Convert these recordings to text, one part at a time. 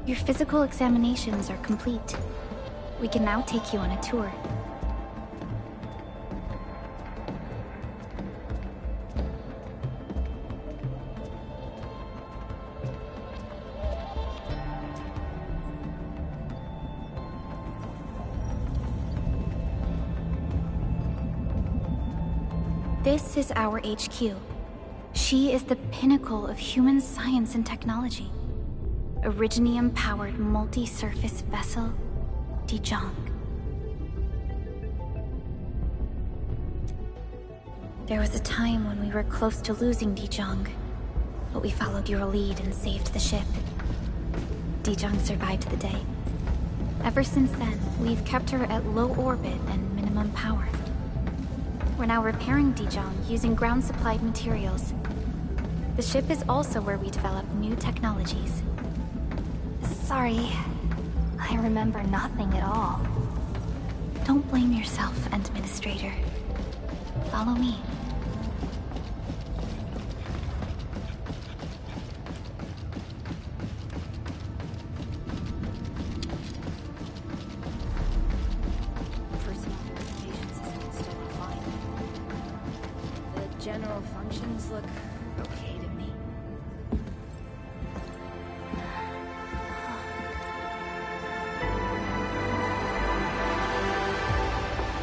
Your physical examinations are complete. We can now take you on a tour. This is our HQ. She is the pinnacle of human science and technology. Originium-powered multi-surface vessel, Dijong. There was a time when we were close to losing Dijong, but we followed your lead and saved the ship. Dijong survived the day. Ever since then, we've kept her at low orbit and minimum power. We're now repairing Dijong using ground-supplied materials. The ship is also where we develop new technologies. Sorry, I remember nothing at all. Don't blame yourself, Administrator. Follow me. General functions look okay to me.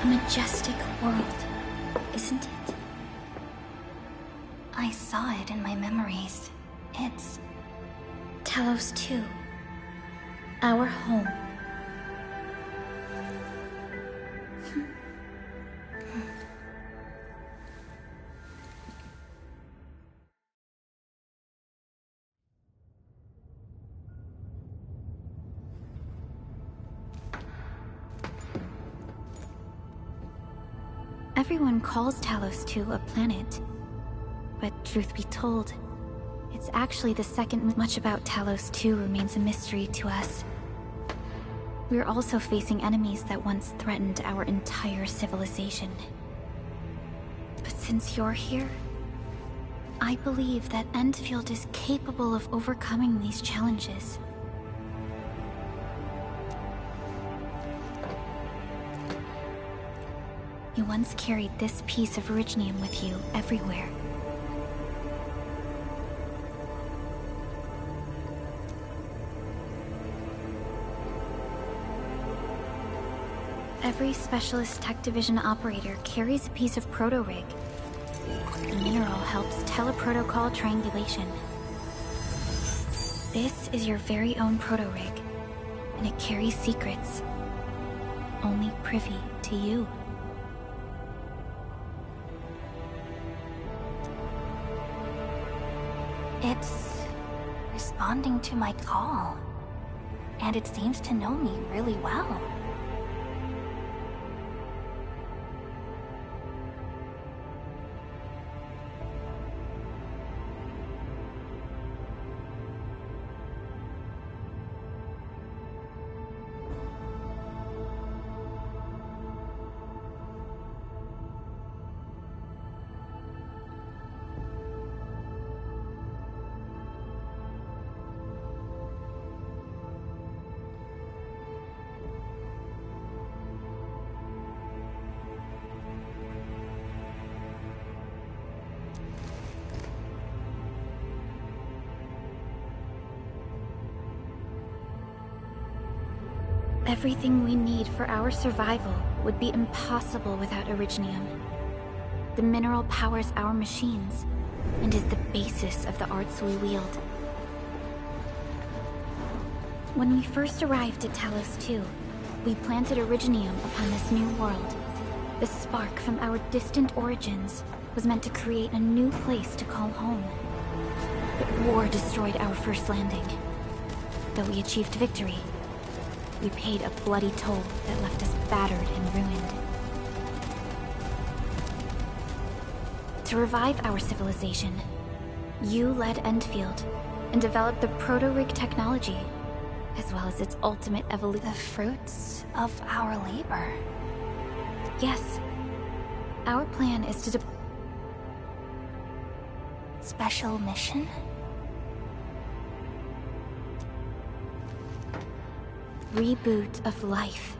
A majestic world, isn't it? I saw it in my memories. It's Talos 2. Our home. Everyone calls Talos 2 a planet. But truth be told, it's actually the second. Much about Talos 2 remains a mystery to us. We're also facing enemies that once threatened our entire civilization. But since you're here, I believe that Endfield is capable of overcoming these challenges. You once carried this piece of Originium with you everywhere. Every Specialist Tech Division operator carries a piece of proto-rig. The mineral helps teleprotocol triangulation. This is your very own proto-rig, and it carries secrets only privy to you. It's responding to my call, and it seems to know me really well. Everything we need for our survival would be impossible without Originium. The mineral powers our machines, and is the basis of the arts we wield. When we first arrived at Talos 2, we planted Originium upon this new world. The spark from our distant origins was meant to create a new place to call home. But war destroyed our first landing. Though we achieved victory, we paid a bloody toll that left us battered and ruined. To revive our civilization, you led Endfield and developed the proto-rig technology, as well as its ultimate evolution. The fruits of our labor. Yes. Our plan is to special mission? reboot of life.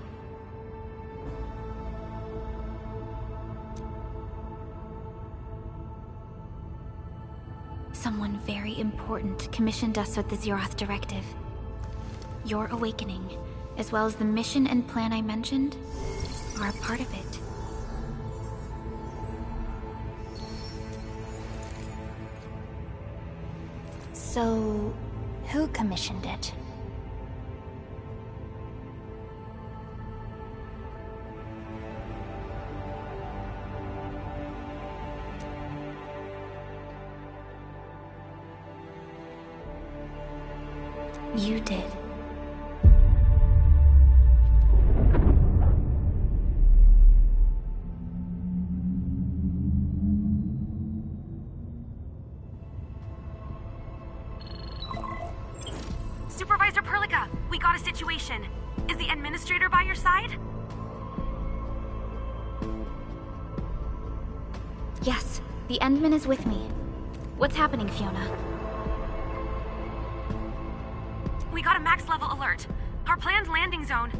Someone very important commissioned us with the Zeroth Directive. Your awakening, as well as the mission and plan I mentioned, are a part of it. So, who commissioned it? You did. Supervisor Perlica, we got a situation. Is the administrator by your side? Yes, the Endman is with me. What's happening, Fiona? We got a max-level alert. Our planned landing zone...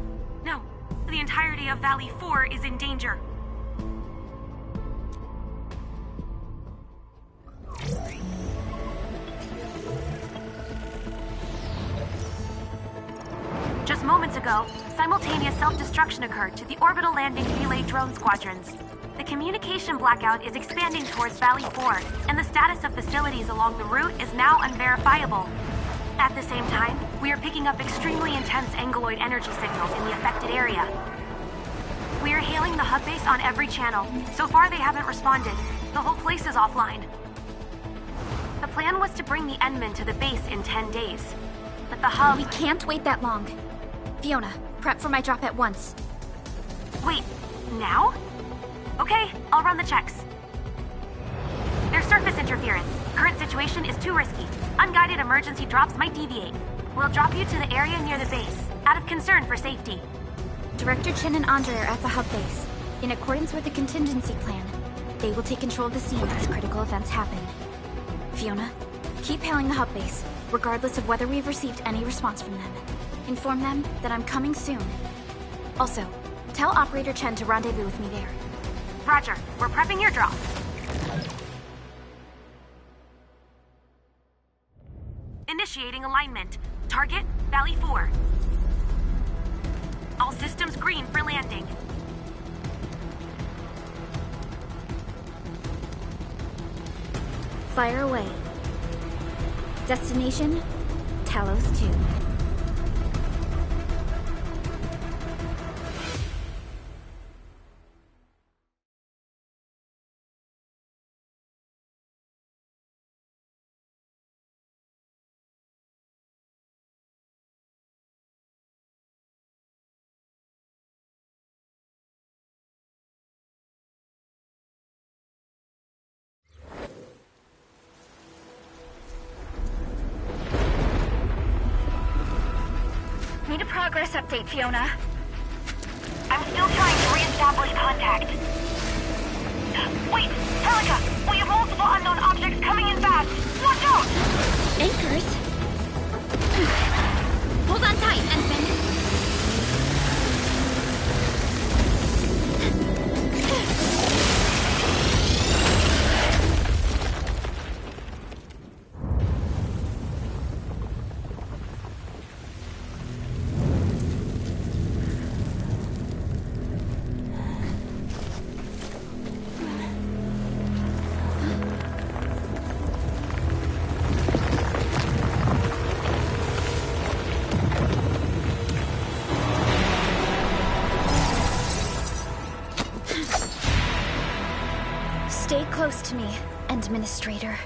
No, the entirety of Valley 4 is in danger. Just moments ago, simultaneous self-destruction occurred to the orbital landing relay drone squadrons. The communication blackout is expanding towards Valley 4, and the status of facilities along the route is now unverifiable. At the same time, we are picking up extremely intense angeloid energy signals in the affected area. We are hailing the hub base on every channel. So far, they haven't responded. The whole place is offline. The plan was to bring the Endman to the base in 10 days. But the hub... We can't wait that long. Fiona, prep for my drop at once. Wait, now? Okay, I'll run the checks. There's surface interference. Current situation is too risky. Unguided emergency drops might deviate. We'll drop you to the area near the base, out of concern for safety. Director Chen and Andre are at the hub base. In accordance with the contingency plan, they will take control of the scene as critical events happen. Fiona, keep hailing the hub base, regardless of whether we've received any response from them. Inform them that I'm coming soon. Also, tell Operator Chen to rendezvous with me there. Roger, we're prepping your drop. Initiating alignment. Target, Valley 4. All systems green for landing. Fire away. Destination, Talos 2. Need a progress update, Fiona. I'm still trying to re-establish contact. Wait! Helica! We have multiple unknown objects coming in fast! Watch out! Anchors? Hold on tight, Endman. Stay close to me, Administrator.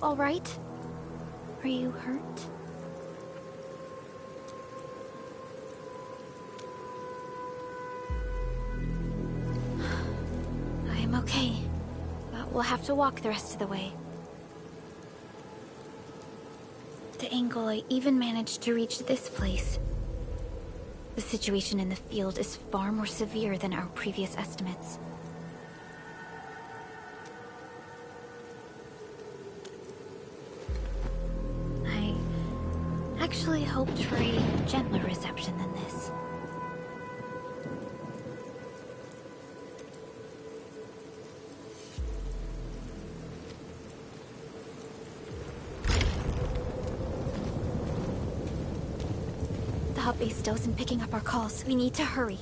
all right? Are you hurt? I'm okay, but we'll have to walk the rest of the way. The angle I even managed to reach this place. The situation in the field is far more severe than our previous estimates. I actually hoped for a gentler reception than this. The hub base still isn't picking up our calls. We need to hurry.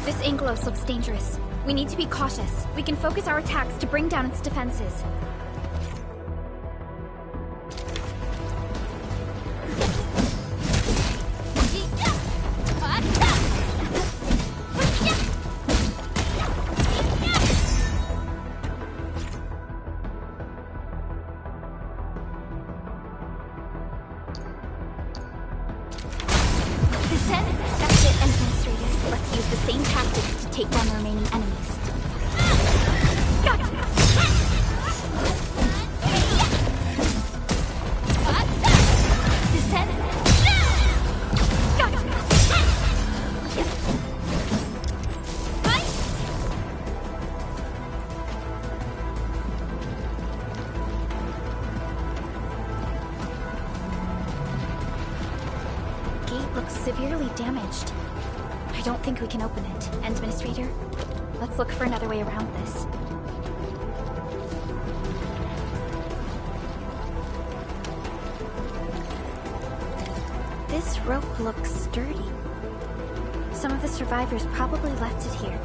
This Anglos looks dangerous. We need to be cautious. We can focus our attacks to bring down its defenses. That's it, Administrator. Let's use the same tactics to take down the remaining enemies. Gate looks severely damaged. I don't think we can open it. Administrator, let's look for another way around this. This rope looks sturdy. Some of the survivors probably left it here.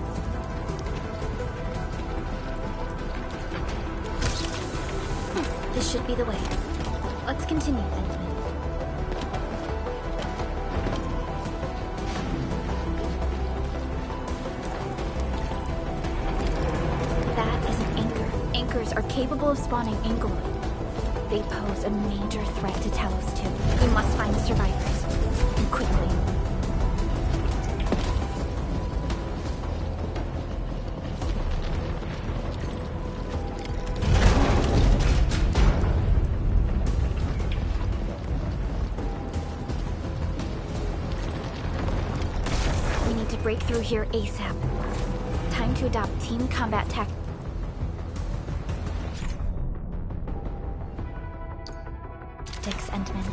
This should be the way. Let's continue, Endman. That is an anchor. Anchors are capable of spawning Angloid. They pose a major threat to Talos too. We must find the survivors. And quickly. We need to break through here ASAP. Time to adopt team combat tactics. Endman.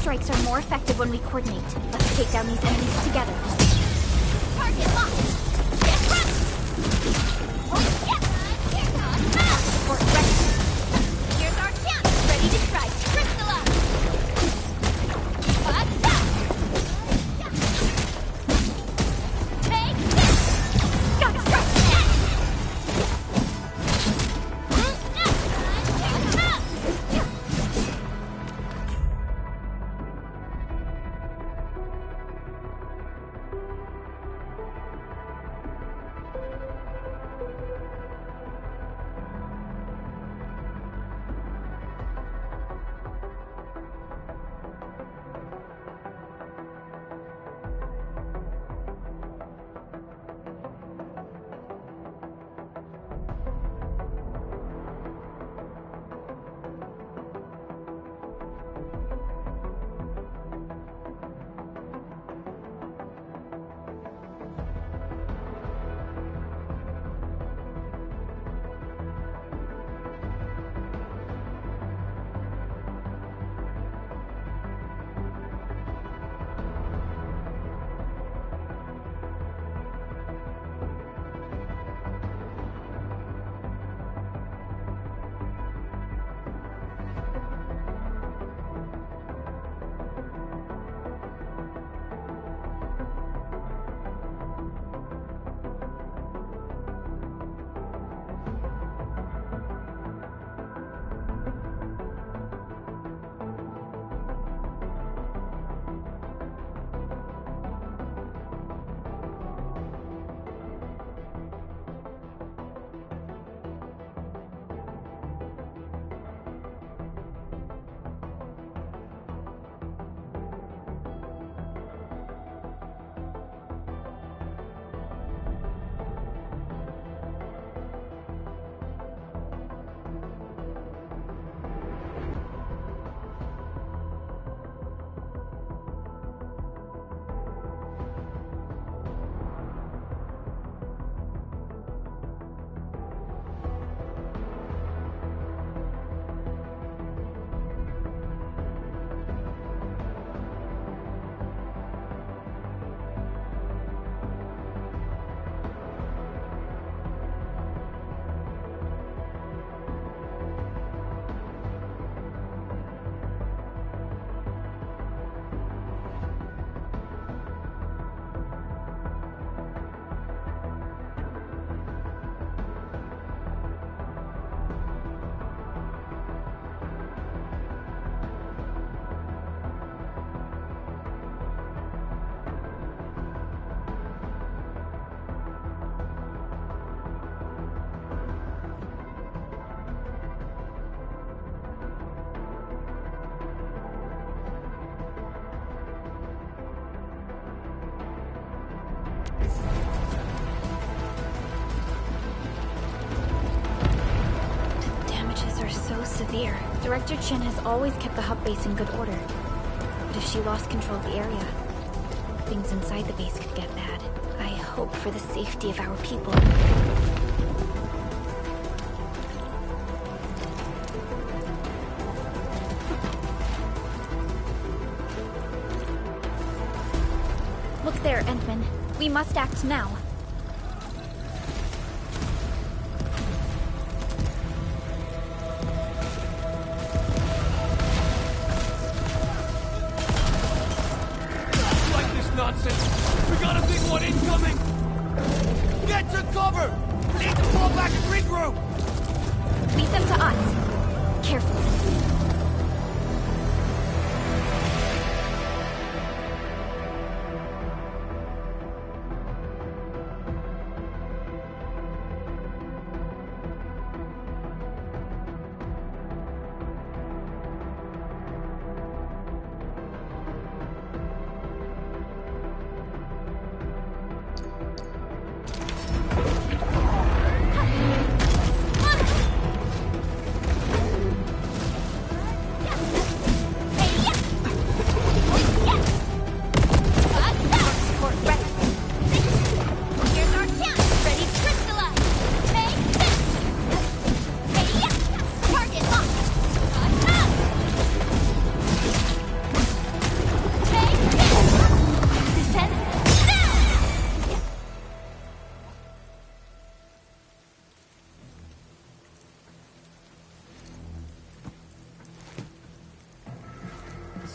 strikes are more effective when we coordinate. Let's take down these enemies together. Target locked. Support ready. Here's our chance. Ready to strike. Crystal up. Take this. Gotta strike! Severe. Director Chin has always kept the hub base in good order. But if she lost control of the area, things inside the base could get bad. I hope for the safety of our people. Look there, Endman. We must act now. Nonsense! We got a big one incoming! Get to cover! We need to fall back and regroup! Lead them to us. Careful.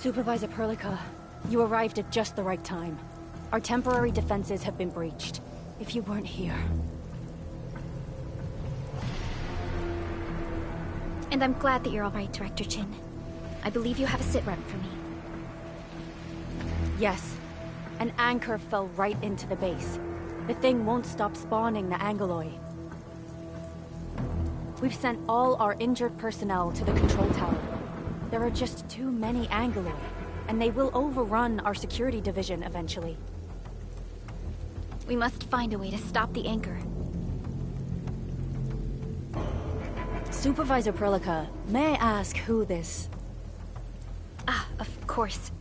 Supervisor Perlica, you arrived at just the right time. Our temporary defenses have been breached. If you weren't here... And I'm glad that you're all right, Director Chin. I believe you have a sit rep for me. Yes. An anchor fell right into the base. The thing won't stop spawning the Angoloi. We've sent all our injured personnel to the control tower. There are just too many Angoloi, and they will overrun our security division eventually. We must find a way to stop the anchor. Supervisor Perlica, may I ask who this... Ah, of course.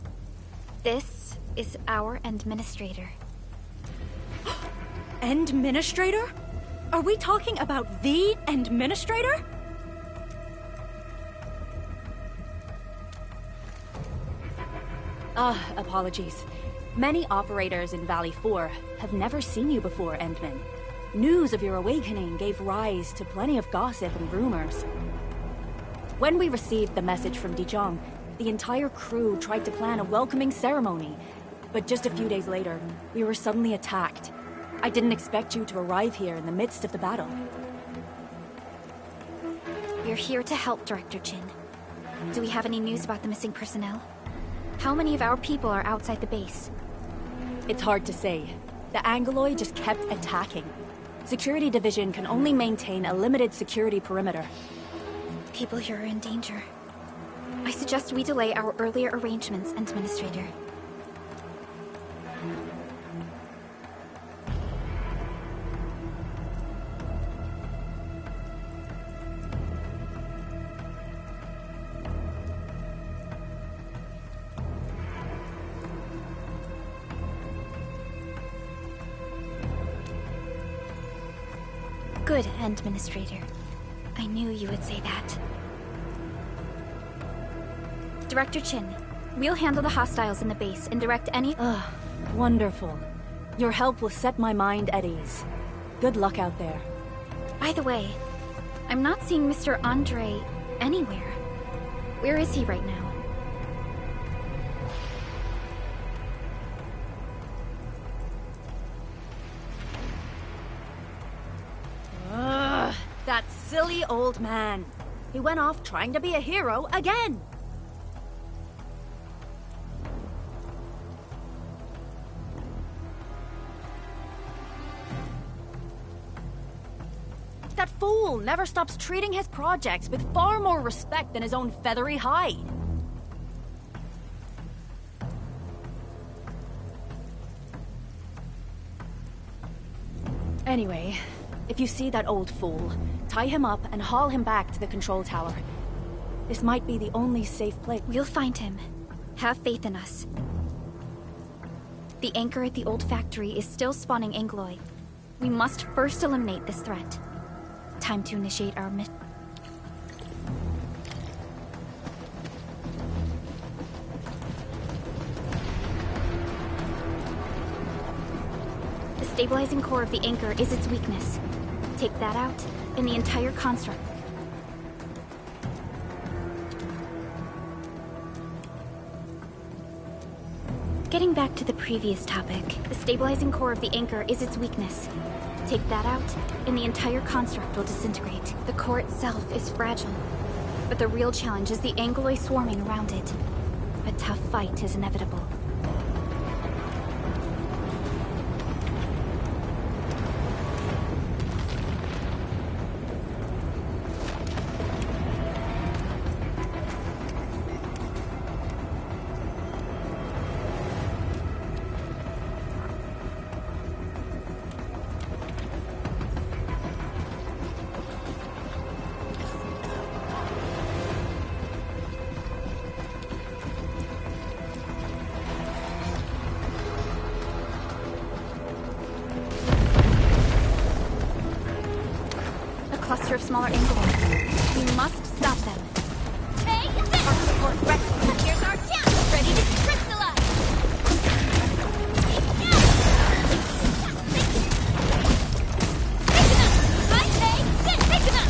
This is our administrator. Administrator? Are we talking about the administrator? Apologies. Many operators in Valley 4 have never seen you before, Endman. News of your awakening gave rise to plenty of gossip and rumors. When we received the message from Dijong, the entire crew tried to plan a welcoming ceremony. But just a few days later, we were suddenly attacked. I didn't expect you to arrive here in the midst of the battle. We're here to help, Director Chin. Do we have any news about the missing personnel? How many of our people are outside the base? It's hard to say. The Angoloi just kept attacking. Security Division can only maintain a limited security perimeter. People here are in danger. I suggest we delay our earlier arrangements, Administrator. Good, Administrator. I knew you would say that. Director Chin, we'll handle the hostiles in the base and direct any— Wonderful. Your help will set my mind at ease. Good luck out there. By the way, I'm not seeing Mr. Andre anywhere. Where is he right now? That silly old man. He went off trying to be a hero again. That fool never stops treating his projects with far more respect than his own feathery hide. Anyway, if you see that old fool, tie him up and haul him back to the control tower. This might be the only safe place. We'll find him. Have faith in us. The anchor at the old factory is still spawning Angoloi. We must first eliminate this threat. Time to initiate our mission. The stabilizing core of the anchor is its weakness. Take that out, and the entire construct. Getting back to the previous topic, the stabilizing core of the anchor is its weakness. Take that out, and the entire construct will disintegrate. The core itself is fragile, but the real challenge is the Angoloi swarming around it. A tough fight is inevitable. Cluster of smaller Angoloi. We must stop them. Hey, our support ready. Here's our chance. Ready to crystallize. Pick him up. I say, then pick him up.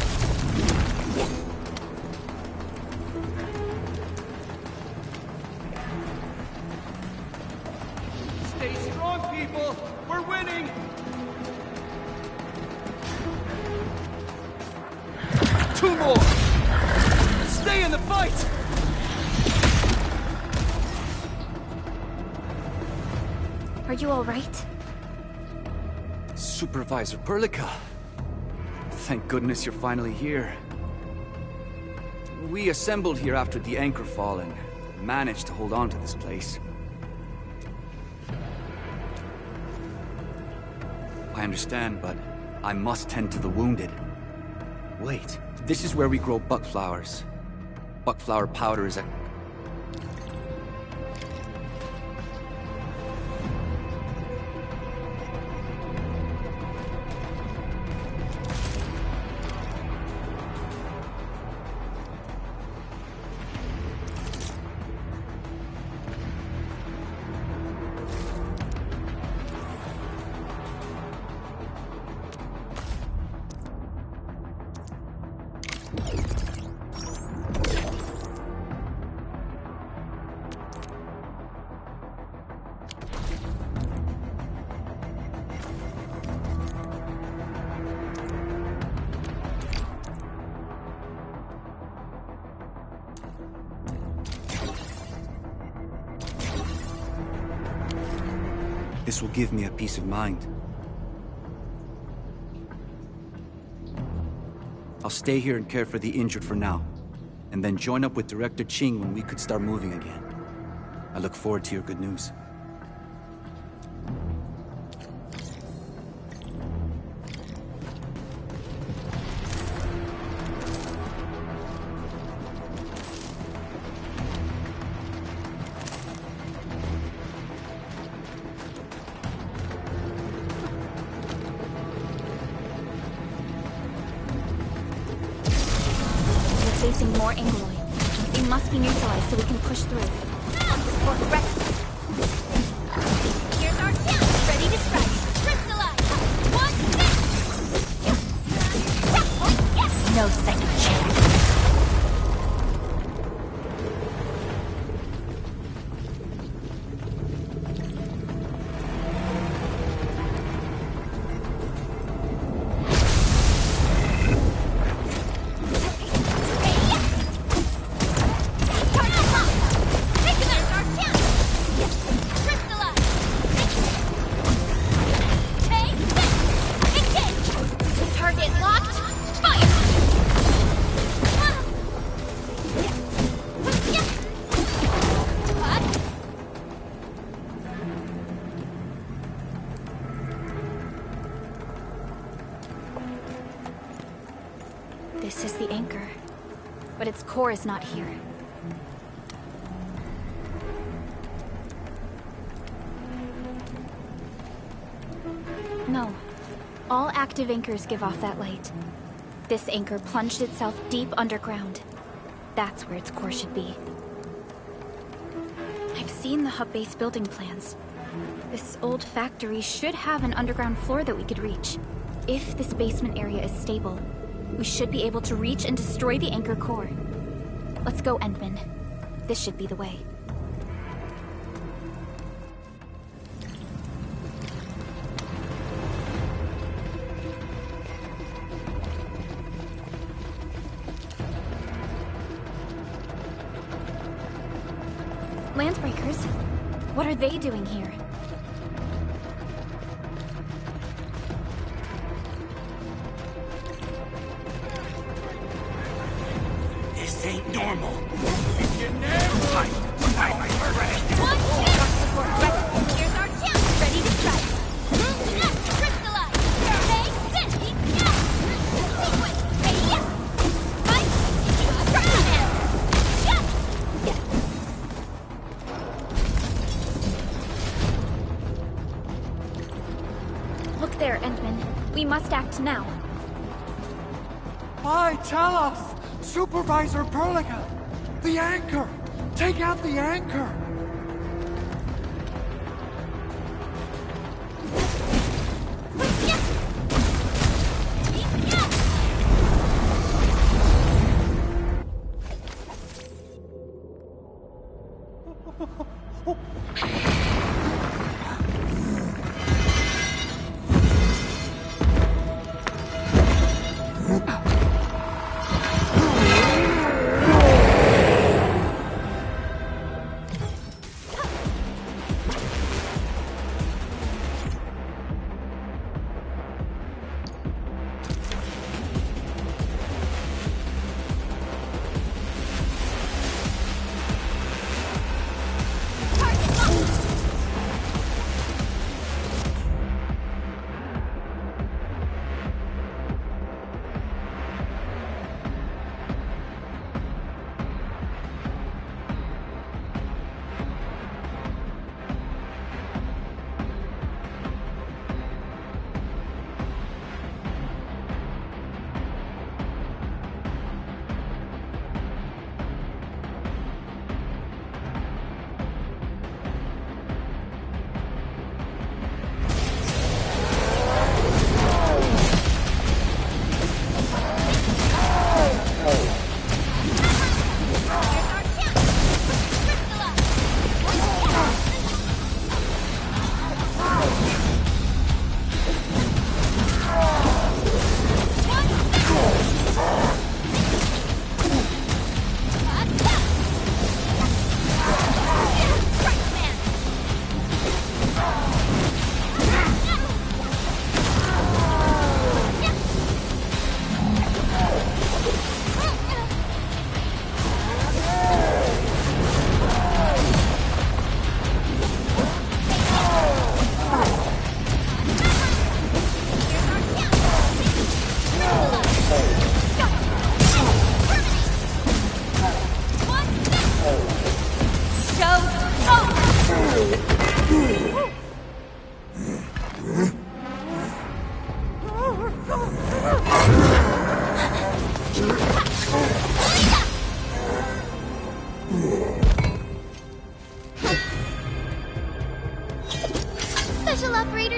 people! We're winning! Two more! Stay in the fight! Are you all right? Supervisor Perlica. Thank goodness you're finally here. We assembled here after the anchor fall and managed to hold on to this place. I understand, but I must tend to the wounded. Wait, this is where we grow buckflowers. Buckflower powder is a... This will give me a peace of mind. I'll stay here and care for the injured for now, and then join up with Director Ching when we could start moving again. I look forward to your good news. Facing more Angloid. They must be neutralized so we can push through. Here's our chance. Ready to strike. Crystallize. One hit. Yes. No second chance. This is the anchor, but its core is not here. No. All active anchors give off that light. This anchor plunged itself deep underground. That's where its core should be. I've seen the hub-base building plans. This old factory should have an underground floor that we could reach. If this basement area is stable, we should be able to reach and destroy the anchor core. Let's go, Endman. This should be the way. Landbreakers? What are they doing here? This ain't normal. You never fight. One chance. Support ready. Here's our chance. Ready to strike. Crystallize. Hey, sit. Sequence. Hey, yeah. Fight. Look there, Endman. We must act now. Why, tell us! Supervisor Perlica! The anchor! Take out the anchor!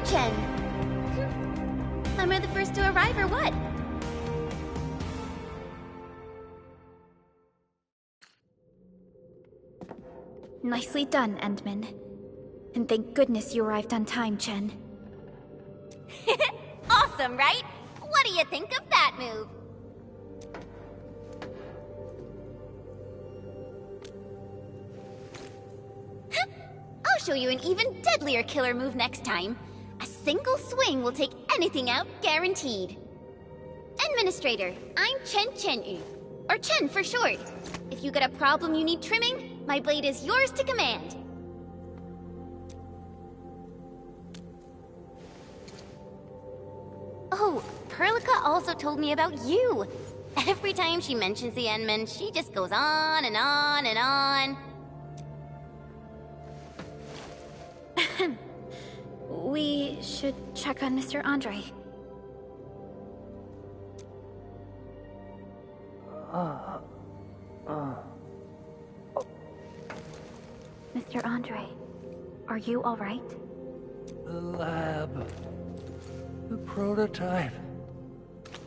Chen. Am I the first to arrive or what? Nicely done, Endman. And thank goodness you arrived on time, Chen. Awesome, right? What do you think of that move? I'll show you an even deadlier killer move next time. A single swing will take anything out, guaranteed. Administrator, I'm Chen, or Chen for short. If you got a problem you need trimming, my blade is yours to command. Oh, Perlica also told me about you. Every time she mentions the Endman, she just goes on and on and on. We should check on Mr. Andre. Mr. Andre, are you all right? The lab. The prototype.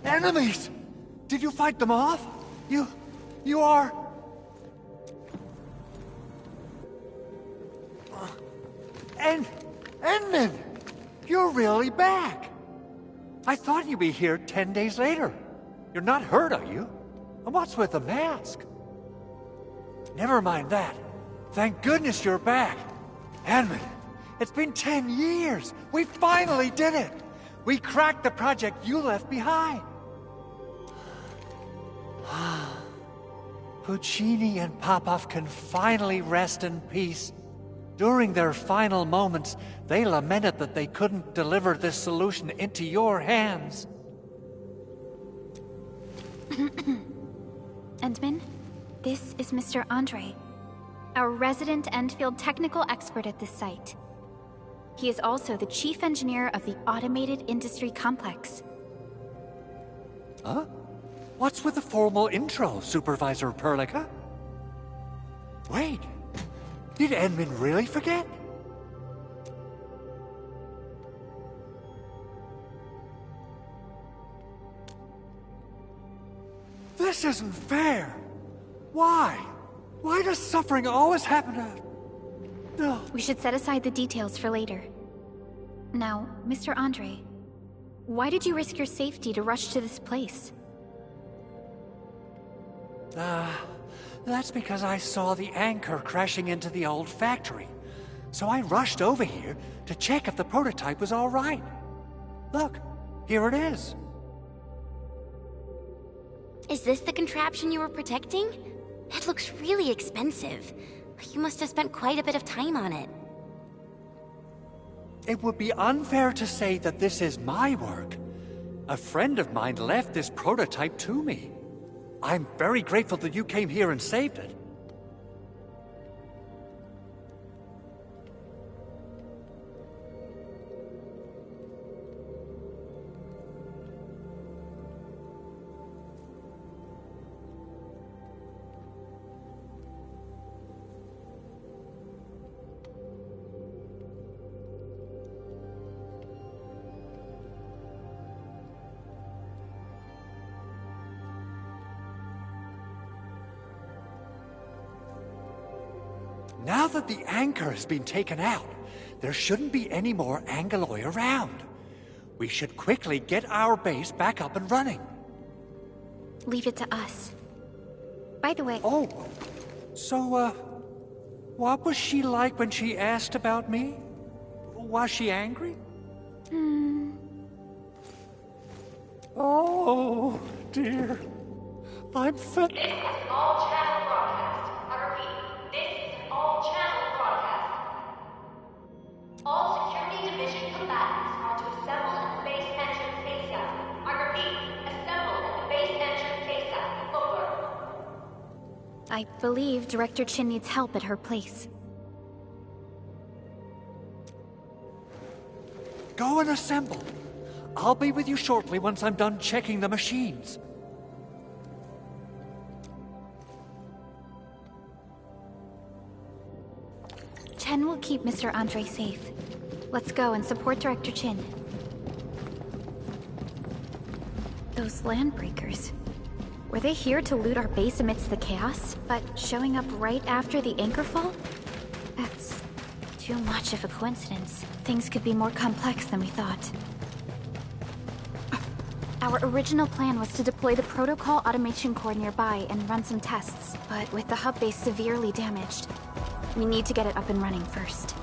Enemies! Did you fight them off? You are... Endman! You're really back! I thought you'd be here 10 days later. You're not hurt, are you? And what's with the mask? Never mind that. Thank goodness you're back. Endman, it's been 10 years. We finally did it. We cracked the project you left behind. Puccini and Popov can finally rest in peace. During their final moments, they lamented that they couldn't deliver this solution into your hands. Endman, this is Mr. Andre, our resident Endfield technical expert at this site. He is also the chief engineer of the Automated Industry Complex. Huh? What's with the formal intro, Supervisor Perlica? Wait, did Endman really forget? This isn't fair. Why? Why does suffering always happen to... No. We should set aside the details for later. Now, Mr. Andre, why did you risk your safety to rush to this place? That's because I saw the anchor crashing into the old factory. So I rushed over here to check if the prototype was all right. Look, here it is. Is this the contraption you were protecting? It looks really expensive. You must have spent quite a bit of time on it. It would be unfair to say that this is my work. A friend of mine left this prototype to me. I'm very grateful that you came here and saved it. Now that the anchor has been taken out, there shouldn't be any more Angaloi around. We should quickly get our base back up and running. Leave it to us. By the way... Oh, so, what was she like when she asked about me? Was she angry? Oh, dear. I'm fit. This is an all-channel broadcast. I repeat, this is an all-channel broadcast. All security division combatants are to assemble at the base entrance ASAP. I repeat, assemble at the base entrance ASAP. Over. I believe Director Chin needs help at her place. Go and assemble. I'll be with you shortly once I'm done checking the machines. Chen will keep Mr. Andre safe. Let's go and support Director Chin. Those landbreakers. Were they here to loot our base amidst the chaos, but showing up right after the anchor fall? That's too much of a coincidence. Things could be more complex than we thought. Our original plan was to deploy the protocol automation core nearby and run some tests, but with the hub base severely damaged, we need to get it up and running first.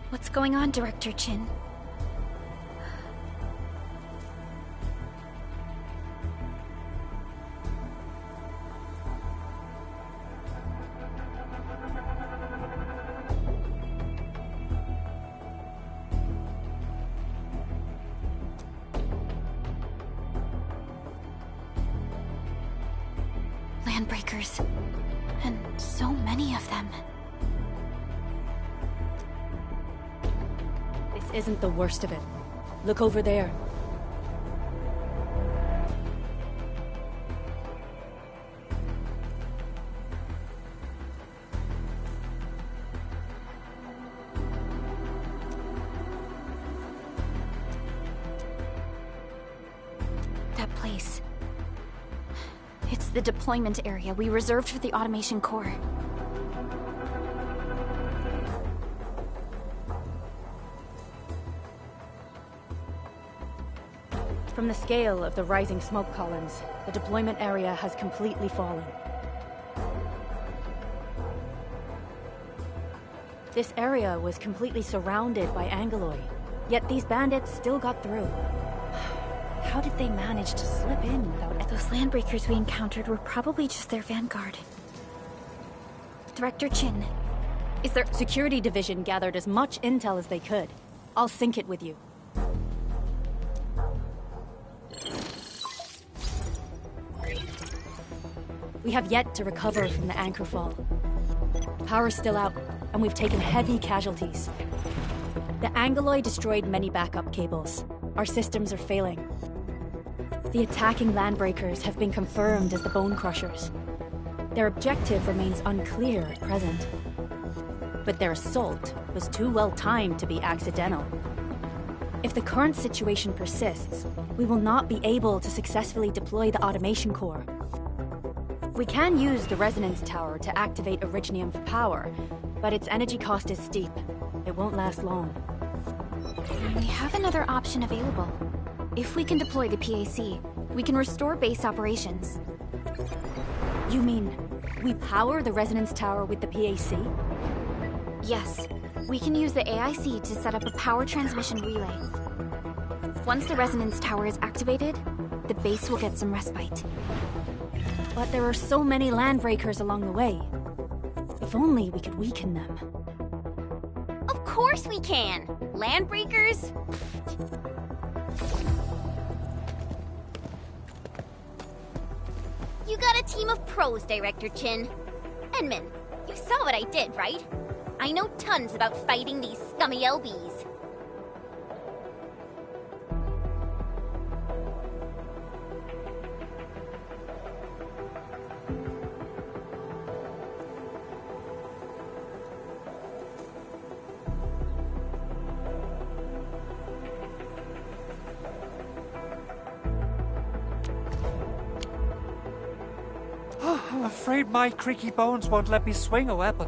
What's going on, Director Chin? Landbreakers. And so many of them. This isn't the worst of it. Look over there. That place. It's the deployment area we reserved for the automation core. From the scale of the rising smoke columns, the deployment area has completely fallen. This area was completely surrounded by Angoloi, yet these bandits still got through. How did they manage to slip in without... Those landbreakers we encountered were probably just their vanguard. Director Chin, is there... Security Division gathered as much intel as they could. I'll sync it with you. We have yet to recover from the anchor fall. Power's still out, and we've taken heavy casualties. The Angoloi destroyed many backup cables. Our systems are failing. The attacking landbreakers have been confirmed as the Bone Crushers. Their objective remains unclear at present. But their assault was too well timed to be accidental. If the current situation persists, we will not be able to successfully deploy the automation core. We can use the resonance tower to activate Originium for power, but its energy cost is steep. It won't last long. We have another option available. If we can deploy the PAC, we can restore base operations. You mean, we power the resonance tower with the PAC? Yes. We can use the AIC to set up a power transmission relay. Once the resonance tower is activated, the base will get some respite. But there are so many landbreakers along the way. If only we could weaken them. Of course we can! Landbreakers? You got a team of pros, Director Chin. Enman, you saw what I did, right? I know tons about fighting these scummy LBs. I'm afraid my creaky bones won't let me swing a weapon.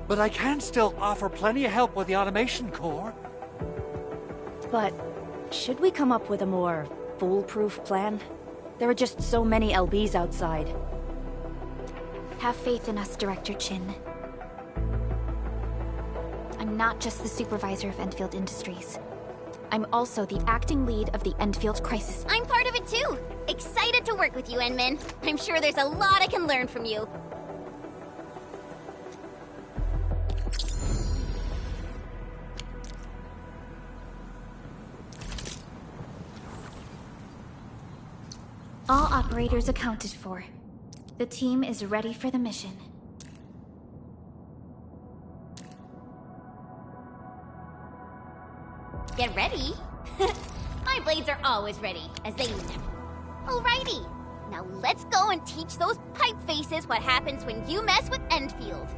But I can still offer plenty of help with the automation core. But should we come up with a more foolproof plan? There are just so many LBs outside. Have faith in us, Director Chin. I'm not just the supervisor of Endfield Industries. I'm also the acting lead of the Endfield Crisis. I'm part of it too! Excited to work with you, Enman. I'm sure there's a lot I can learn from you. All operators accounted for. The team is ready for the mission. get ready. My blades are always ready, as they never. Alrighty, now let's go and teach those pipe faces what happens when you mess with Endfield.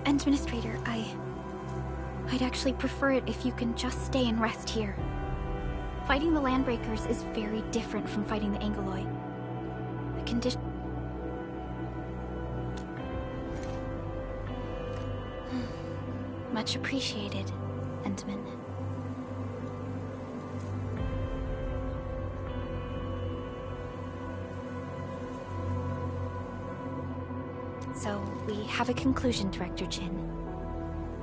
Administrator, I'd actually prefer it if you can just stay and rest here. Fighting the Landbreakers is very different from fighting the Angoloi. The condition... Much appreciated, Endman. So, we have a conclusion, Director Chin.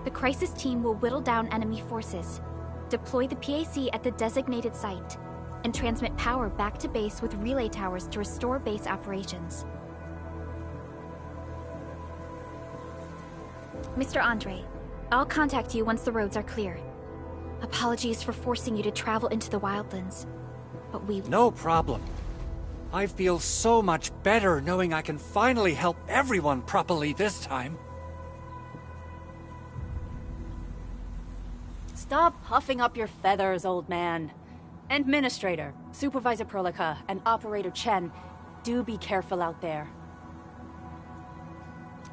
The crisis team will whittle down enemy forces, deploy the PAC at the designated site, and transmit power back to base with relay towers to restore base operations. Mr. Andre, I'll contact you once the roads are clear. Apologies for forcing you to travel into the wildlands, but we... No problem. I feel so much better knowing I can finally help everyone properly this time. Stop puffing up your feathers, old man. Administrator, Supervisor Perlica, and Operator Chen, do be careful out there.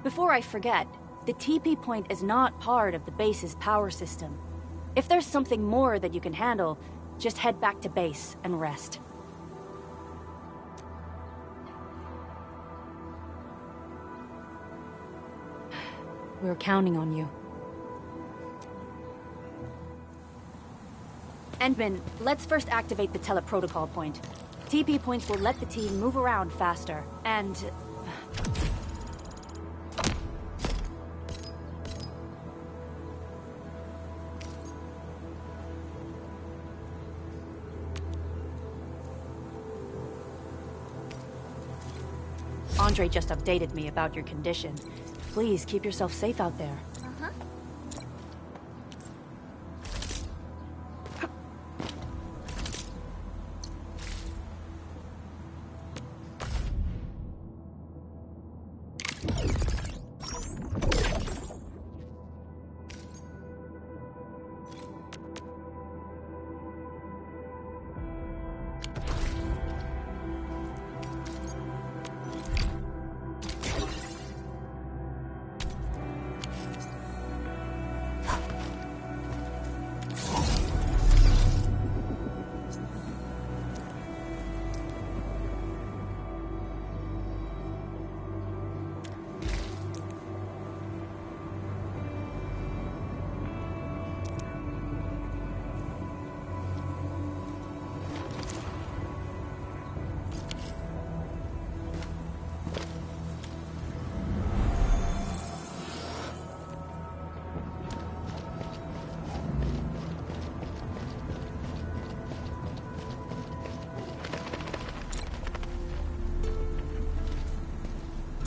Before I forget, the TP point is not part of the base's power system. If there's something more that you can handle, just head back to base and rest. We're counting on you. Endman, let's first activate the teleprotocol point. TP points will let the team move around faster, and... Andre just updated me about your condition. Please keep yourself safe out there. Uh-huh.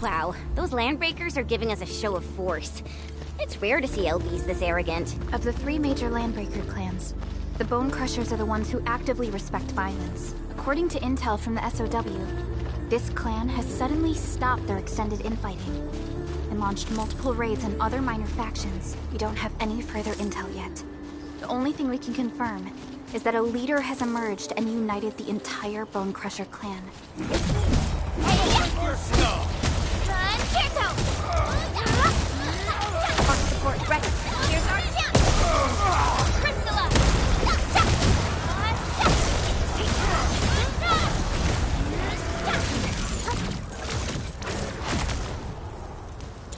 Wow, those Landbreakers are giving us a show of force. It's rare to see LBs this arrogant. Of the three major Landbreaker clans, the Bone Crushers are the ones who actively respect violence. According to intel from the SOW, this clan has suddenly stopped their extended infighting and launched multiple raids on other minor factions. We don't have any further intel yet. The only thing we can confirm is that a leader has emerged and united the entire Bone Crusher clan. Arc support ready. Here's our chance. Crystalla.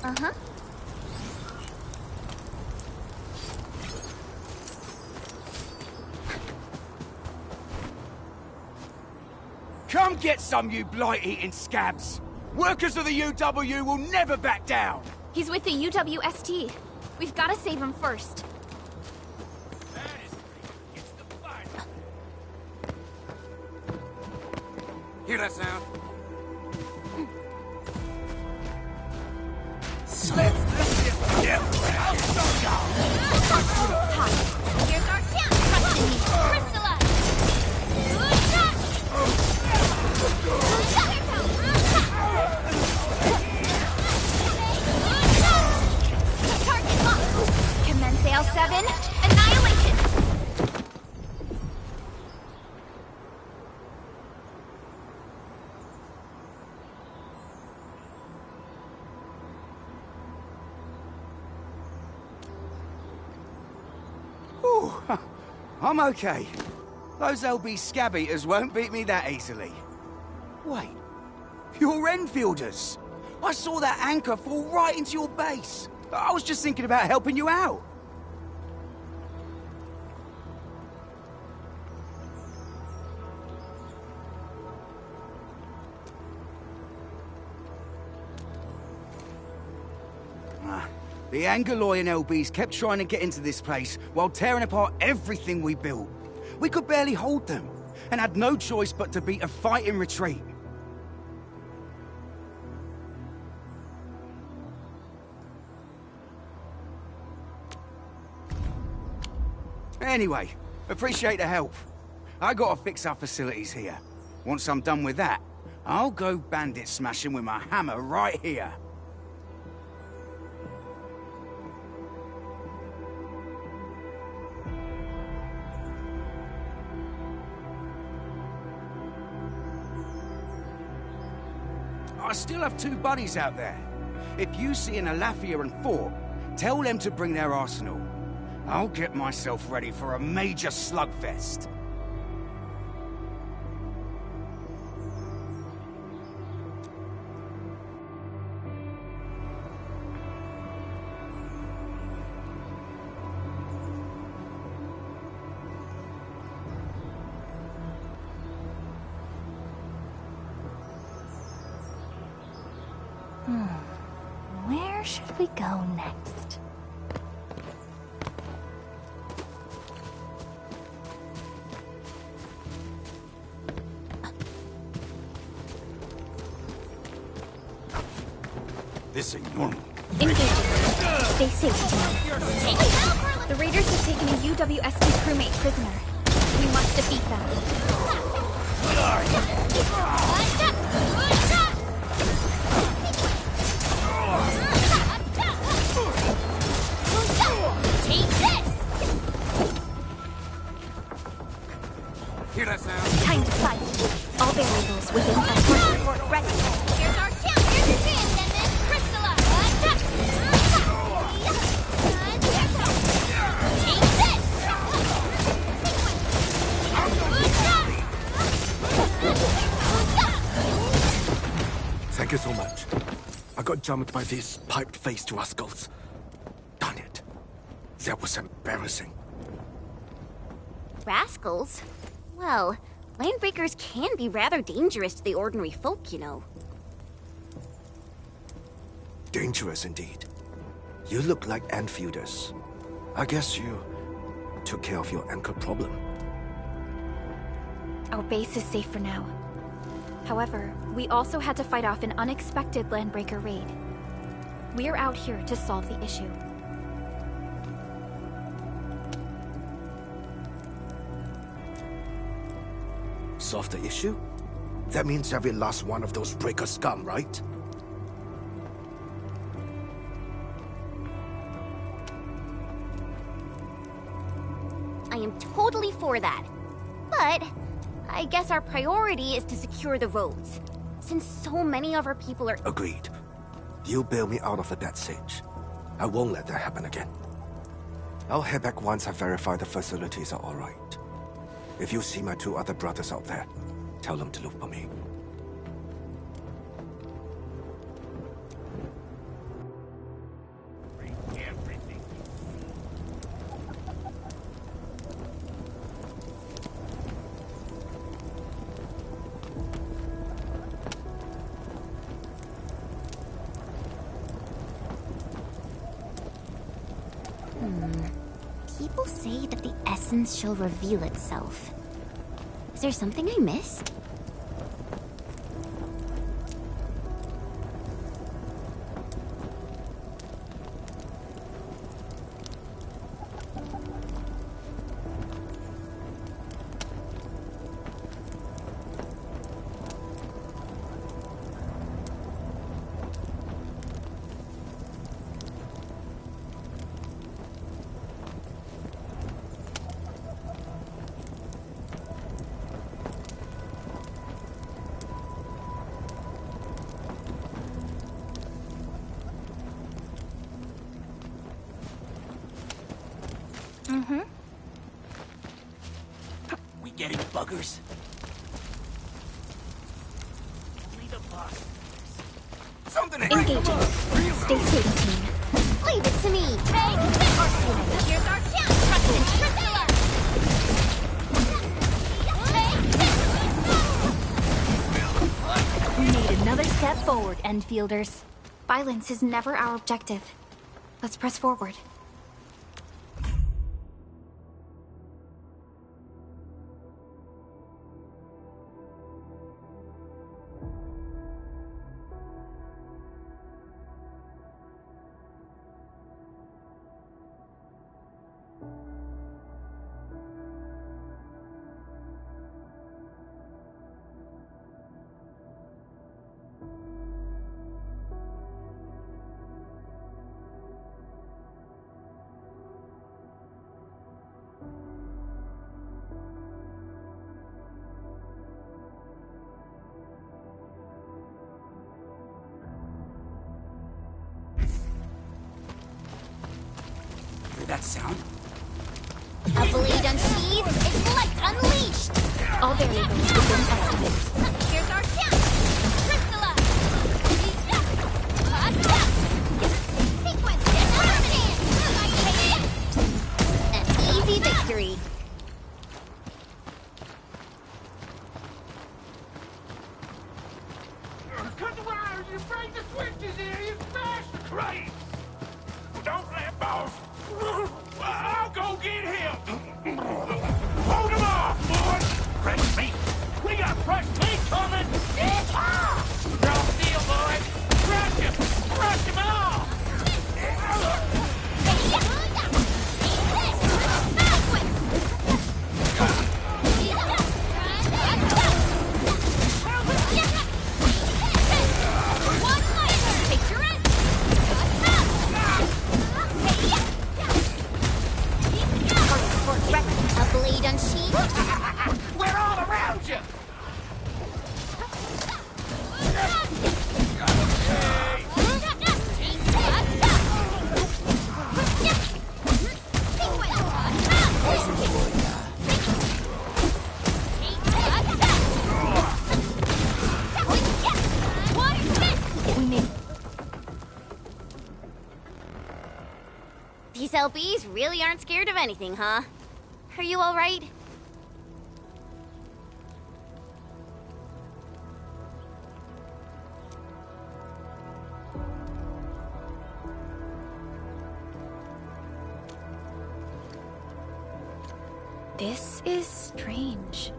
Uh-huh. Come get some, you blight-eating scabs! Workers of the UW will never back down! He's with the UWST. We've got to save him first. That is great. It's the fight. Hear that sound? Let's just get I'll start y'all! Here's our chance. Trust in me. Crystalla. Target locked. Commence L7. Annihilation. Oh, I'm okay. Those LB scab eaters won't beat me that easily. Wait, you're Enfielders. I saw that anchor fall right into your base. I was just thinking about helping you out. The Angaloy and LBs kept trying to get into this place while tearing apart everything we built. We could barely hold them, and had no choice but to beat a fighting retreat. Anyway, appreciate the help. I gotta fix our facilities here. Once I'm done with that, I'll go bandit smashing with my hammer right here. I still have 2 buddies out there. If you see an Alafia and Fort, tell them to bring their arsenal. I'll get myself ready for a major slugfest. Where should we go next? This ain't normal. Engaging. Stay safe, team. The Raiders have taken a UWSP crewmate prisoner. We must defeat them. Take this! Hear that sound? Time to fight. All variables within escort report ready. Here's our chance! Here's your chance, Dennis! Crystalline! Take this! Thank you so much. I got jumped by these piped-faced rascals. Darn it. That was embarrassing. Rascals? Well, landbreakers can be rather dangerous to the ordinary folk, you know. Dangerous indeed. You look like Enfielders. I guess you took care of your ankle problem. Our base is safe for now. However, we also had to fight off an unexpected landbreaker raid. We're out here to solve the issue. Solve the issue? That means every last one of those breaker scum, right? I am totally for that. But I guess our priority is to secure the roads, since so many of our people are— Agreed. You bail me out of a bad sitch. I won't let that happen again. I'll head back once I verify the facilities are all right. If you see my 2 other brothers out there, tell them to look for me. People say that the essence shall reveal itself. Is there something I missed? spaghetti buggers. Only the boss. Something to Engaging. Stay safe, team. Leave it to me! Hey! Here's our chance! Trust in Priscilla! We made another step forward, Endfielders. Violence is never our objective. Let's press forward. Hear that sound? A blade unsheathed, its light unleashed! All variables within estimates. Here's our chance! Priscilla! Sequence terminated! An easy victory. Cut the wires, you break the switches here, you smash the crates! Don't let boss! I'll go get him! Hold him off, boys! Fresh meat! We got fresh meat coming! Wrong deal, boys! Crush him! Crush him off! A blade unsheathed. We're all around you! These LBs really aren't scared of anything, huh? Are you all right? This is strange.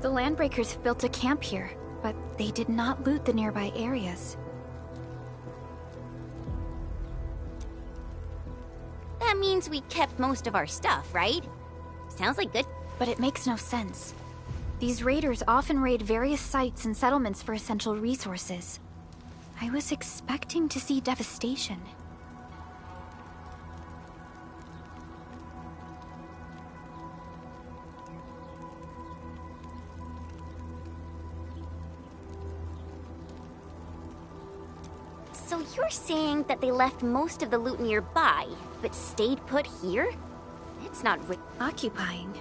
The Landbreakers built a camp here, but they did not loot the nearby areas. That means we kept most of our stuff, right? Sounds like good. But it makes no sense. These raiders often raid various sites and settlements for essential resources. I was expecting to see devastation. So you're saying that they left most of the loot nearby, but stayed put here? It's not Occupying.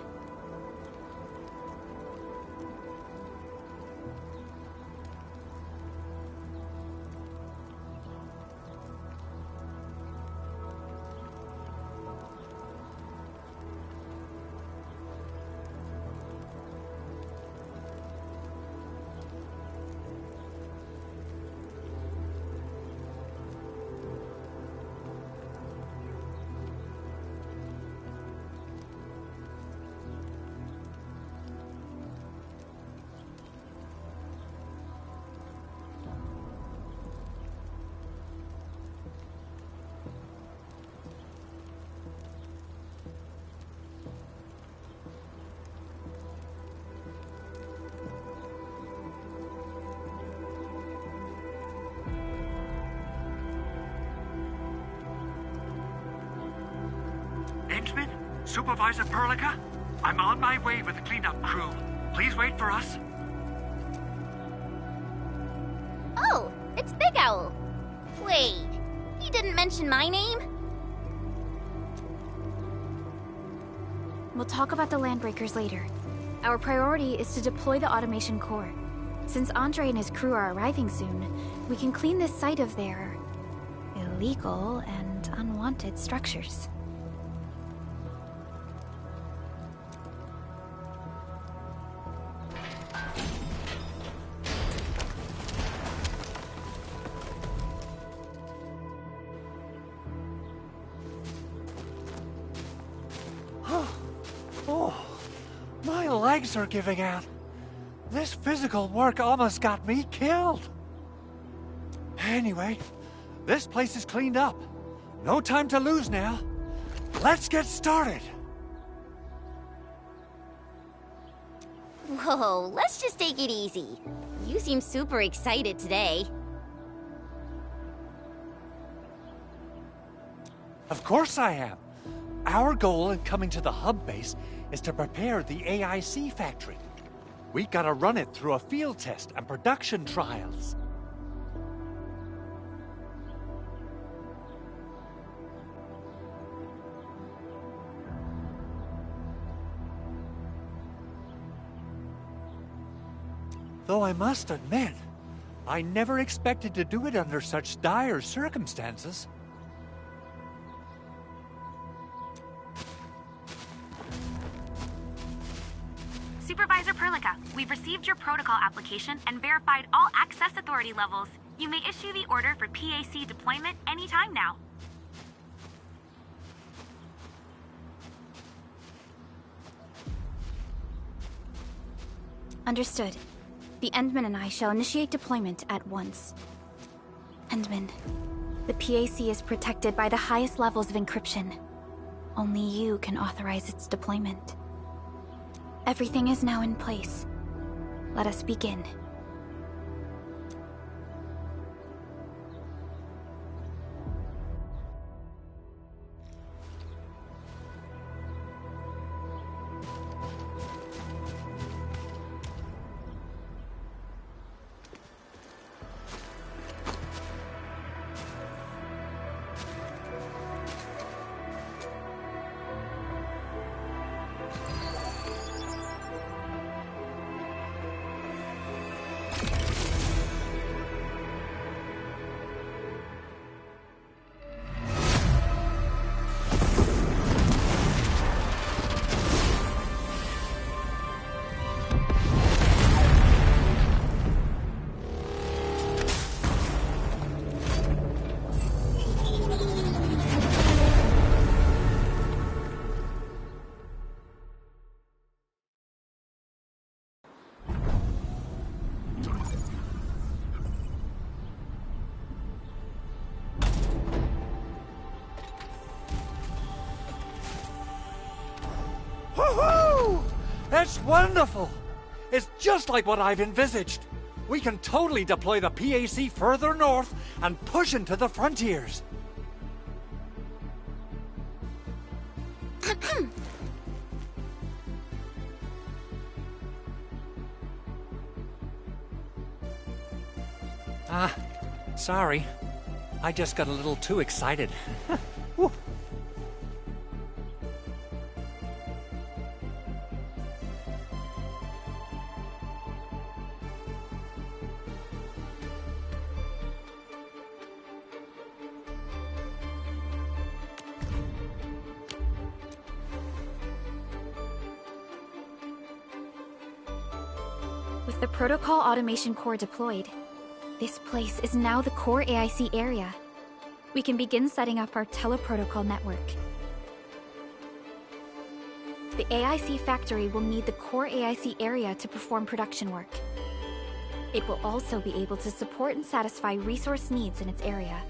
Henchman? Supervisor Perlica? I'm on my way with the cleanup crew. Please wait for us. Oh, it's Big Owl. Wait, he didn't mention my name? We'll talk about the Landbreakers later. Our priority is to deploy the automation core. Since Andre and his crew are arriving soon, we can clean this site of their illegal and unwanted structures. Oh, my legs are giving out. This physical work almost got me killed. Anyway, this place is cleaned up. No time to lose now. Let's get started. Whoa, let's just take it easy. You seem super excited today. Of course I am. Our goal in coming to the hub base is to prepare the AIC factory. We gotta run it through a field test and production trials. Though I must admit, I never expected to do it under such dire circumstances. Supervisor Perlica, we've received your protocol application and verified all access authority levels. You may issue the order for PAC deployment anytime now. Understood. The Endman and I shall initiate deployment at once. Endman, the PAC is protected by the highest levels of encryption. Only you can authorize its deployment. Everything is now in place. Let us begin. Woohoo! That's wonderful! It's just like what I've envisaged. We can totally deploy the PAC further north and push into the frontiers. Sorry. I just got a little too excited. Whew. With the protocol automation core deployed, this place is now the core AIC area. We can begin setting up our teleprotocol network. The AIC factory will need the core AIC area to perform production work. It will also be able to support and satisfy resource needs in its area.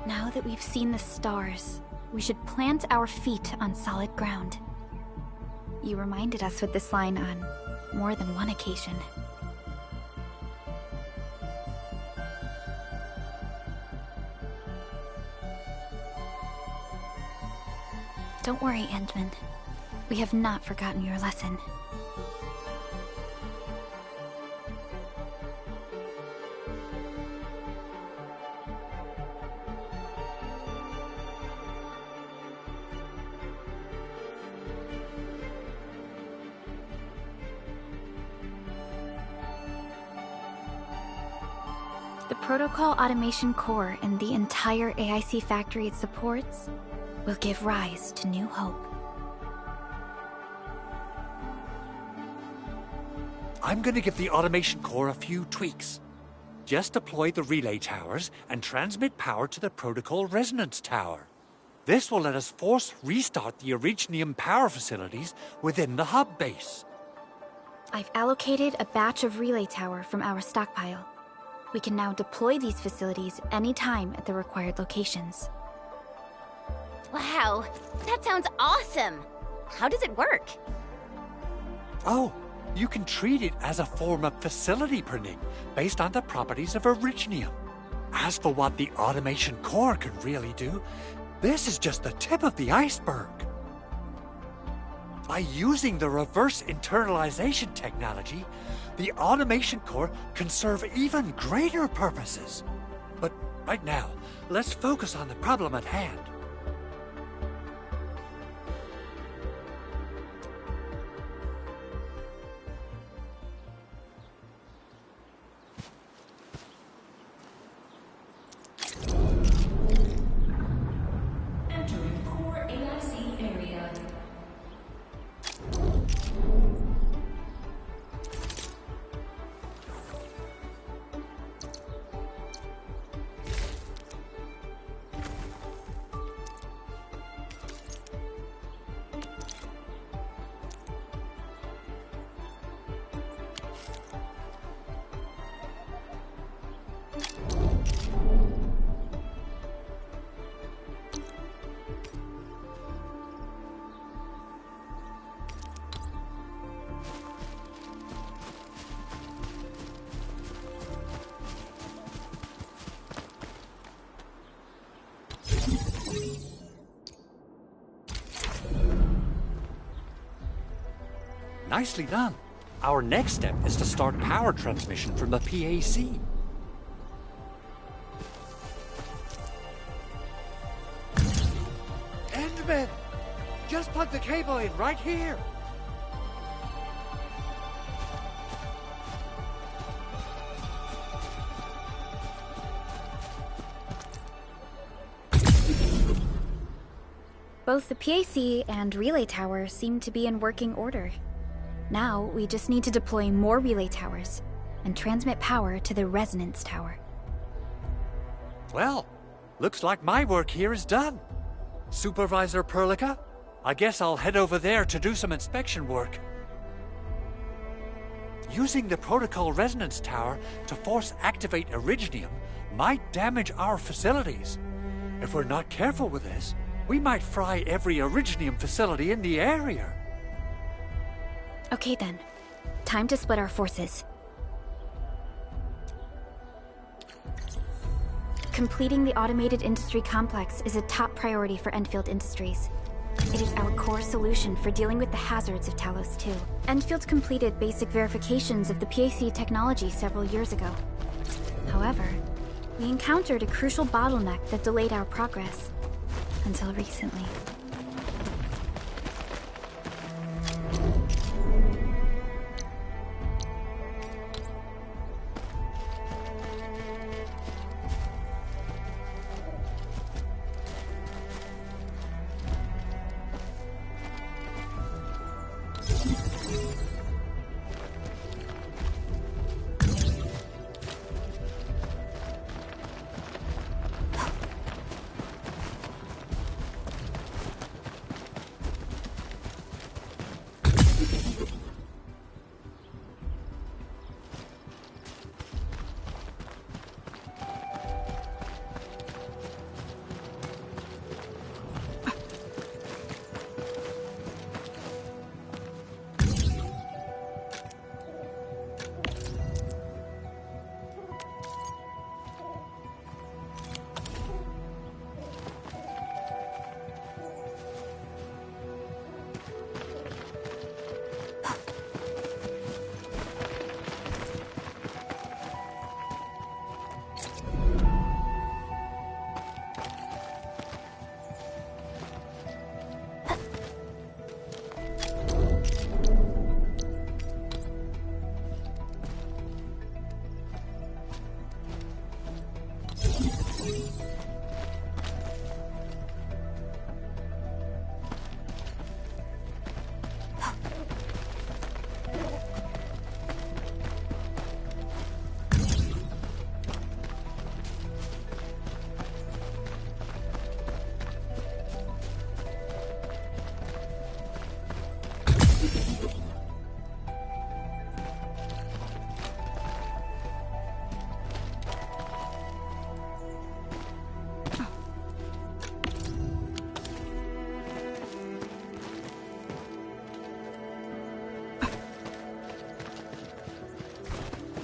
Now that we've seen the stars, we should plant our feet on solid ground. You reminded us with this line on more than one occasion. Don't worry, Endman. We have not forgotten your lesson. The Protocol Automation Core and the entire AIC factory it supports will give rise to new hope. I'm gonna give the automation core a few tweaks. Just deploy the relay towers and transmit power to the Protocol Resonance Tower. This will let us force restart the Originium power facilities within the hub base. I've allocated a batch of relay tower from our stockpile. We can now deploy these facilities anytime at the required locations. Wow, that sounds awesome! How does it work? Oh, you can treat it as a form of facility printing based on the properties of Originium. As for what the automation core can really do, this is just the tip of the iceberg. By using the reverse internalization technology, the automation core can serve even greater purposes. But right now, let's focus on the problem at hand. Entering core AIC area. Nicely done. Our next step is to start power transmission from the PAC. Endman! Just plug the cable in right here! Both the PAC and relay tower seem to be in working order. Now, we just need to deploy more relay towers and transmit power to the resonance tower. Well, looks like my work here is done. Supervisor Perlica, I guess I'll head over there to do some inspection work. Using the Protocol Resonance Tower to force activate Originium might damage our facilities. If we're not careful with this, we might fry every Originium facility in the area. Okay then. Time to split our forces. Completing the automated industry complex is a top priority for Endfield Industries. It is our core solution for dealing with the hazards of Talos 2. Endfield completed basic verifications of the PAC technology several years ago. However, we encountered a crucial bottleneck that delayed our progress. Until recently.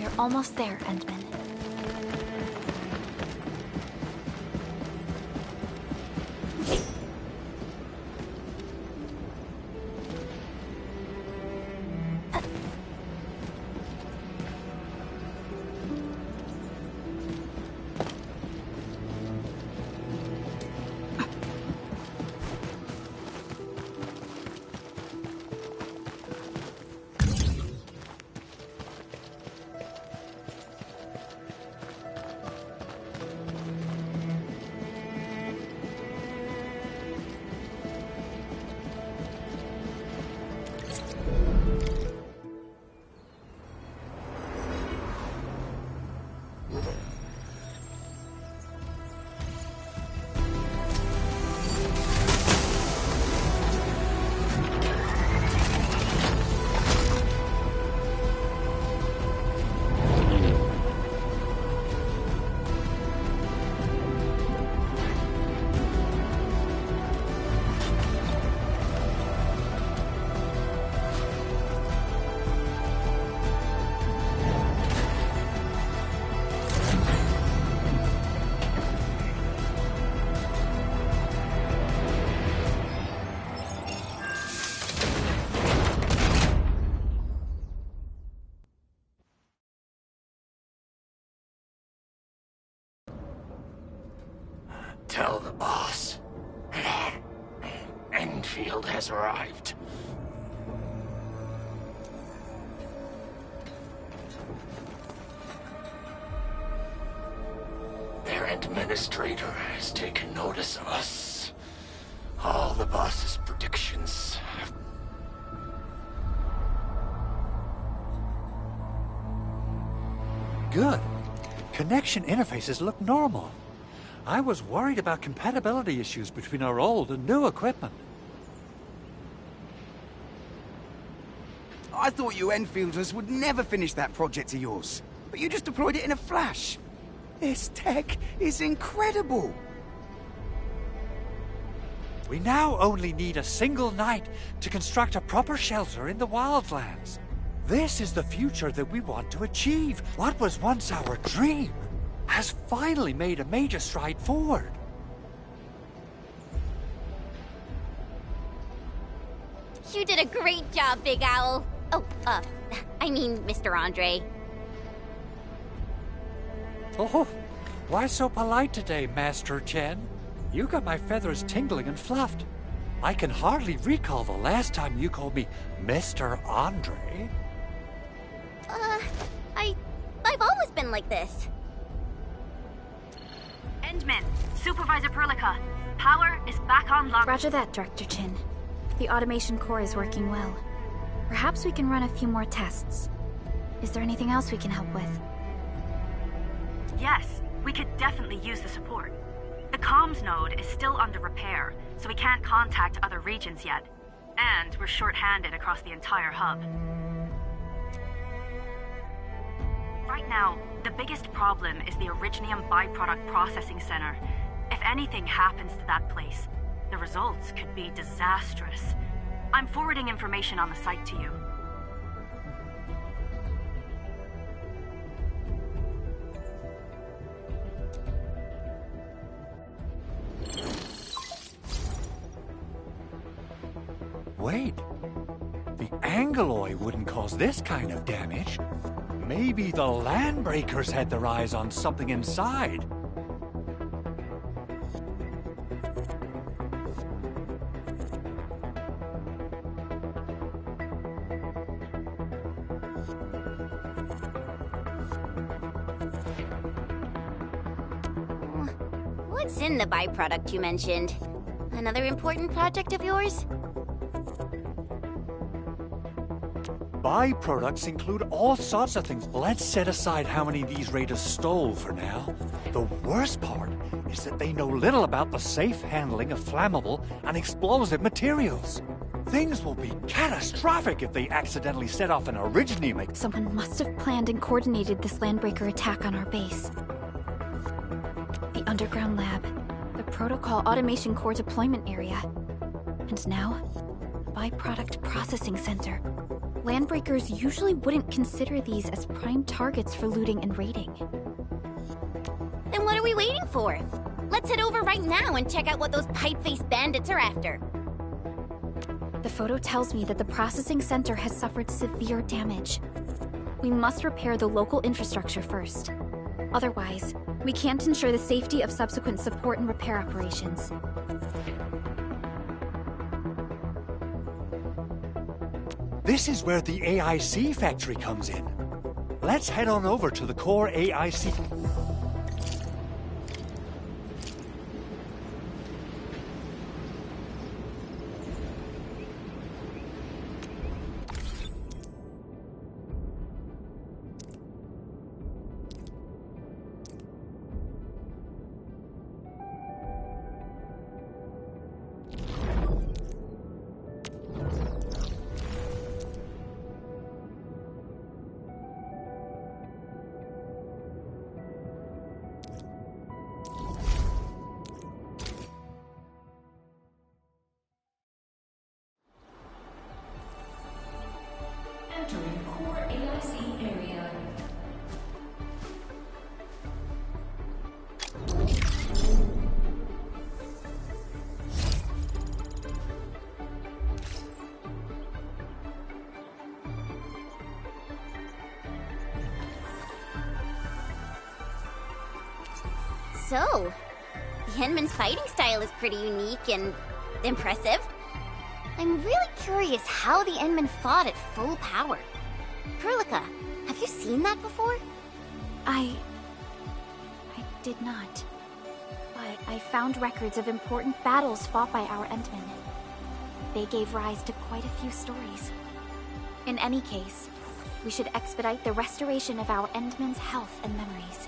We're almost there, Endman. Tell the boss. Endfield has arrived. Their administrator has taken notice of us. All the boss's predictions have... Good. Connection interfaces look normal. I was worried about compatibility issues between our old and new equipment. I thought you Enfielders would never finish that project of yours, but you just deployed it in a flash. This tech is incredible. We now only need a single night to construct a proper shelter in the wildlands. This is the future that we want to achieve. What was once our dream has finally made a major stride forward. You did a great job, Big Owl. Oh, I mean, Mr. Andre. Oh, why so polite today, Master Chen? You got my feathers tingling and fluffed. I can hardly recall the last time you called me Mr. Andre. I've always been like this. Endman, Supervisor Perlica, power is back online. Roger that, Director Chin. The automation core is working well. Perhaps we can run a few more tests. Is there anything else we can help with? Yes, we could definitely use the support. The comms node is still under repair, so we can't contact other regions yet. And we're short-handed across the entire hub. Right now, the biggest problem is the Originium byproduct processing center. If anything happens to that place, the results could be disastrous. I'm forwarding information on the site to you. Wait, the Angeloy wouldn't cause this kind of damage. Maybe the Landbreakers had their eyes on something inside. What's in the byproduct you mentioned? Another important project of yours? Byproducts include all sorts of things. Let's set aside how many these raiders stole for now. The worst part is that they know little about the safe handling of flammable and explosive materials. Things will be catastrophic if they accidentally set off an Originium. Someone must have planned and coordinated this Landbreaker attack on our base. The underground lab, the Protocol Automation Core deployment area, and now, Byproduct Processing Center. Landbreakers usually wouldn't consider these as prime targets for looting and raiding. Then what are we waiting for? Let's head over right now and check out what those pipe-faced bandits are after. The photo tells me that the processing center has suffered severe damage. We must repair the local infrastructure first. Otherwise, we can't ensure the safety of subsequent support and repair operations. This is where the AIC factory comes in. Let's head on over to the core AIC. Entering core AIC area. So, the Endman's fighting style is pretty unique and impressive. I'm really curious how the Endman fought at full power. Perlica, have you seen that before? I did not. But I found records of important battles fought by our Endmen. They gave rise to quite a few stories. In any case, we should expedite the restoration of our Endmen's health and memories.